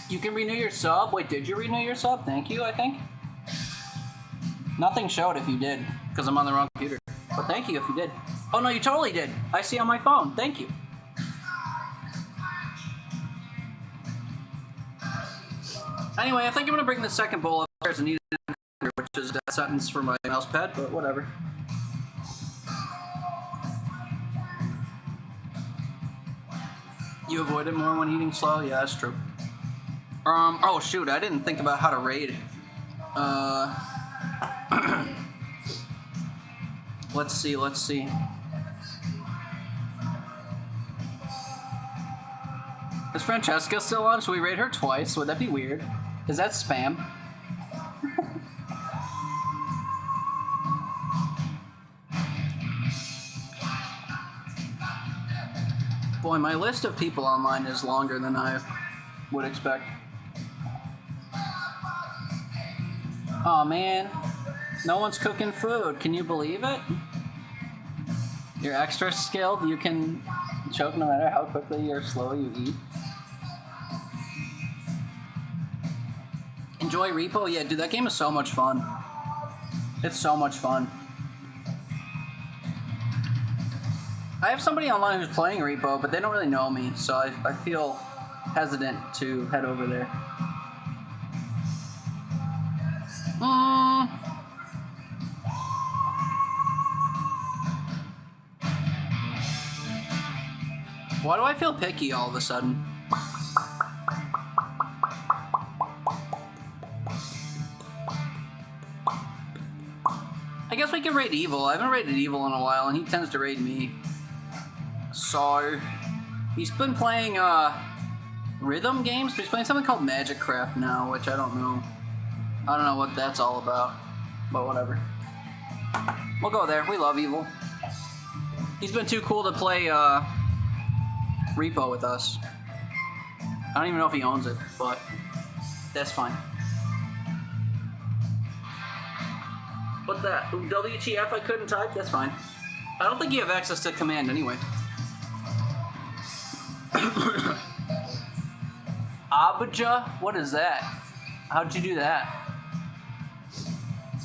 You can renew your sub? Wait, did you renew your sub? Thank you, I think. Nothing showed if you did, because I'm on the wrong computer. But thank you if you did. Oh no, you totally did. I see on my phone. Thank you. Anyway, I think I'm gonna bring the second bowl upstairs and eat it, which is that sentence for my mouse pad, but whatever. You avoid it more when eating slow? Yeah, that's true. Oh shoot, I didn't think about how to raid. Let's see. Is Francesca still on? Should we raid her twice? Would that be weird? Is that spam? Boy, my list of people online is longer than I would expect. Aw, man. No one's cooking food. Can you believe it? You're extra skilled. You can choke no matter how quickly or slow you eat. Enjoy Repo? Yeah, dude, that game is so much fun. It's so much fun. I have somebody online who's playing Repo, but they don't really know me, so I feel hesitant to head over there. Why do I feel picky all of a sudden? I guess we can raid Evil. I haven't raided Evil in a while, and he tends to raid me. So, he's been playing rhythm games, but he's playing something called Magic Craft now, which I don't know. I don't know what that's all about, but whatever. We'll go there. We love Evil. He's been too cool to play Repo with us. I don't even know if he owns it, but that's fine. What that? WTF I couldn't type? That's fine. I don't think you have access to command anyway. Abja? What is that? How'd you do that?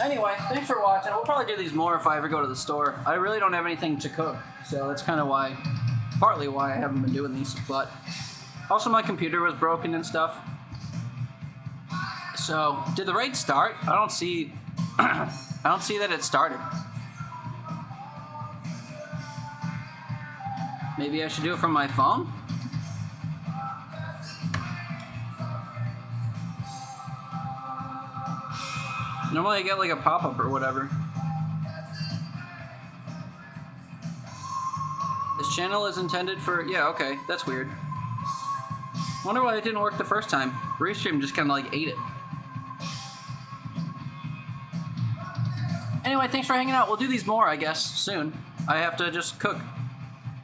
Anyway, thanks for watching. We'll probably do these more if I ever go to the store. I really don't have anything to cook, so that's kind of why, partly why I haven't been doing these. But also my computer was broken and stuff. So, did the raid start? I don't see that it started. Maybe I should do it from my phone? Normally I get like a pop-up or whatever. This channel is intended for... Yeah, okay. That's weird. Wonder why it didn't work the first time. Restream just kind of like ate it. Anyway, thanks for hanging out. We'll do these more, I guess, soon. I have to just cook.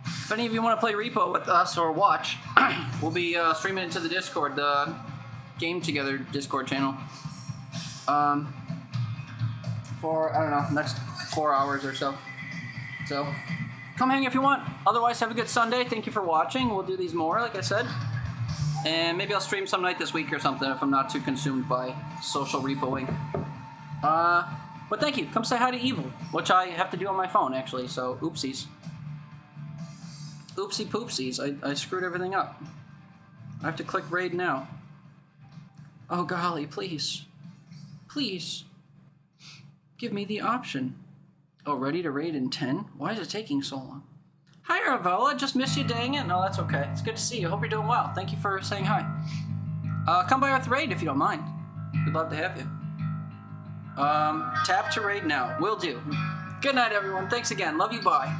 If any of you want to play Repo with us or watch, we'll be streaming it to the Discord, the Game Together Discord channel. For, I don't know, next 4 hours or so. So, come hang if you want. Otherwise, have a good Sunday. Thank you for watching. We'll do these more, like I said. And maybe I'll stream some night this week or something if I'm not too consumed by social repoing. But thank you. Come say hi to Evil, which I have to do on my phone, actually, so oopsies. Oopsie poopsies. I screwed everything up. I have to click raid now. Oh, golly, please. Please. Give me the option. Oh, ready to raid in 10? Why is it taking so long? Hi, Arvella. Just missed you, dang it. No, that's okay. It's good to see you. Hope you're doing well. Thank you for saying hi. Come by with raid if you don't mind. We'd love to have you. Tap to raid now. Will do. Good night, everyone. Thanks again. Love you. Bye.